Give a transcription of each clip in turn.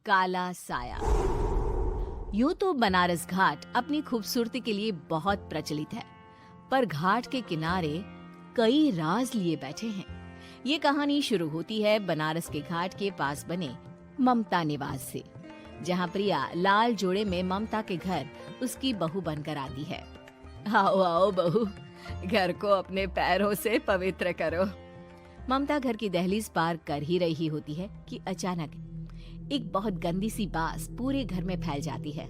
काला साया। यूं तो बनारस घाट अपनी खूबसूरती के लिए बहुत प्रचलित है, पर घाट के किनारे कई राज लिए बैठे हैं। ये कहानी शुरू होती है बनारस के घाट के पास बने ममता निवास से, जहां प्रिया लाल जोड़े में ममता के घर उसकी बहू बनकर आती है। आओ आओ बहू, घर को अपने पैरों से पवित्र करो। ममता घर की दहलीज पार कर ही रही होती है कि अचानक एक बहुत गंदी सी बास पूरे घर में फैल जाती है।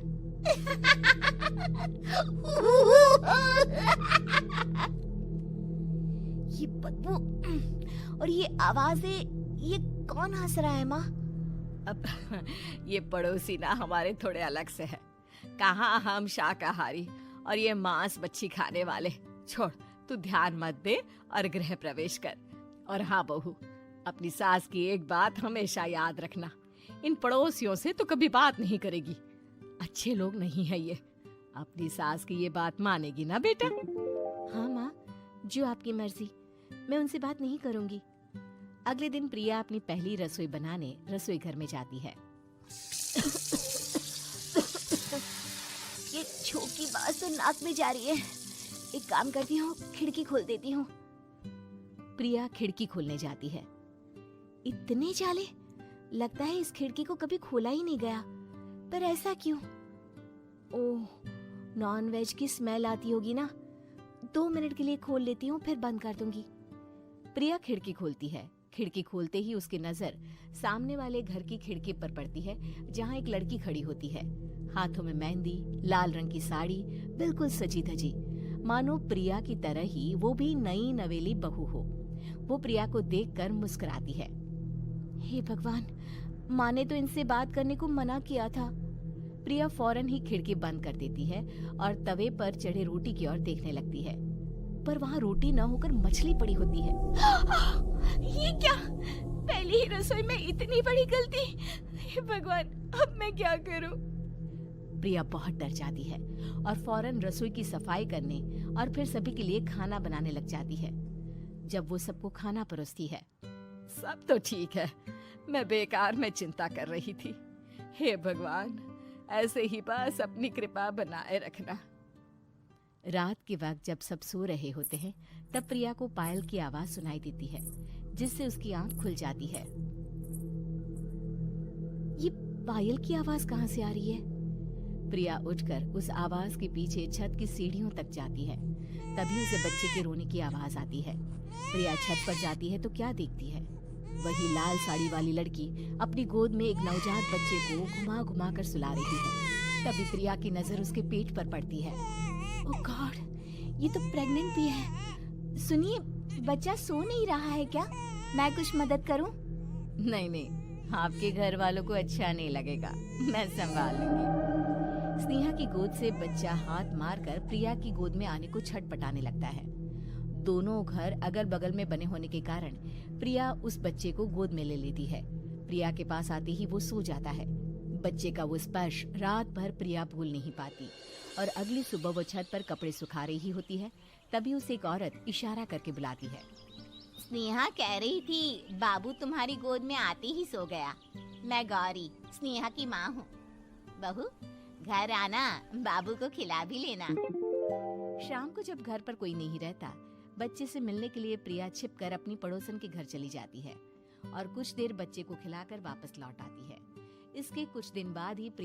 ये बदबू और ये आवाजें, ये कौन हंस रहा है माँ? अब ये पड़ोसी ना हमारे थोड़े अलग से है। कहाँ हम शाकाहारी और ये मांस मच्छी खाने वाले। छोड़, तू ध्यान मत दे और गृह प्रवेश कर। और हाँ बहू, अपनी सास की एक बात हमेशा याद रखना, इन पड़ोसियों से तो कभी बात नहीं करेगी। अच्छे लोग नहीं है ये। अपनी सास की ये बात मानेगी ना बेटा? हाँ माँ, जो आपकी मर्जी, मैं उनसे बात नहीं करूंगी। अगले दिन प्रिया अपनी पहली रसोई बनाने रसोई घर में जाती है। ये छोटी बात तो नाक में जा रही है। एक काम करती हूँ, खिड़की खोल देती हूँ। प्रिया खिड़की खोलने जाती है। इतने जाले, लगता है इस खिड़की को कभी खोला ही नहीं गया। पर ऐसा क्यों? ओह, नॉन वेज की स्मेल आती होगी ना। 2 मिनट के लिए खोल लेती हूँ, फिर बंद कर दूंगी। प्रिया खिड़की खोलती है। खिड़की खोलते ही उसकी नजर सामने वाले घर की खिड़की पर पड़ती है, जहाँ एक लड़की खड़ी होती है। हाथों में मेहंदी, लाल रंग की साड़ी, बिल्कुल सजी धजी, मानो प्रिया की तरह ही वो भी नई नवेली बहू हो। वो प्रिया को देखकर मुस्कुराती है। हे भगवान, माँ ने तो इनसे बात करने को मना किया था। प्रिया फौरन ही खिड़की बंद कर देती है और तवे पर चढ़े रोटी की ओर देखने लगती है, पर वहाँ रोटी न होकर मछली पड़ी होती है। ये क्या? पहली ही रसोई में इतनी बड़ी गलती! हे भगवान, अब मैं क्या करूं? प्रिया बहुत डर जाती है और फौरन रसोई की सफाई करने और फिर सभी के लिए खाना बनाने लग जाती है। जब वो सबको खाना परोसती है, सब तो ठीक है, मैं बेकार में चिंता कर रही थी। हे भगवान, ऐसे ही बस अपनी कृपा बनाए रखना। रात के वक्त जब सब सो रहे होते हैं, तब प्रिया को पायल की आवाज सुनाई देती है, जिससे उसकी आंख खुल जाती है। ये पायल की आवाज कहाँ से आ रही है? प्रिया उठकर उस आवाज के पीछे छत की सीढ़ियों तक जाती है। तभी उसे बच्चे के रोने की आवाज आती है। प्रिया छत पर जाती है तो क्या देखती है? वही लाल साड़ी वाली लड़की अपनी गोद में एक नवजात बच्चे को घुमा घुमा कर सुला रही है। तभी प्रिया की नजर उसके पेट पर पड़ती है। ओह गॉड, ये तो प्रेग्नेंट भी है। सुनिए, बच्चा सो नहीं रहा है क्या? मैं कुछ मदद करूं? नहीं नहीं, आपके घर वालों को अच्छा नहीं लगेगा, मैं संभाल लूंगी। स्नेहा की गोद से बच्चा हाथ मारकर प्रिया की गोद में आने को छटपटाने लगता है। दोनों घर अगल बगल में बने होने के कारण प्रिया उस बच्चे को गोद में ले लेती है। प्रिया के पास आते ही वो सो जाता है। बच्चे का वो स्पर्श रात भर प्रिया भूल नहीं पाती और अगली सुबह वो छत पर कपड़े सुखा रही होती है। तभी उसे एक औरत इशारा करके बुलाती है। स्नेहा कह रही थी, बाबू तुम्हारी गोद में आते ही सो गया। मैं गौरी, स्नेहा की माँ हूँ। बहू, घर आना, बाबू को खिला भी लेना। शाम को जब घर पर कोई नहीं रहता, बच्चे से मिलने के लिए प्रिया छिपकर अपनी पड़ोसन के घर चली जाती है और कुछ देर बच्चे को खिलाकर वापस लौट आती है। इसके कुछ दिन बाद ही प्रिया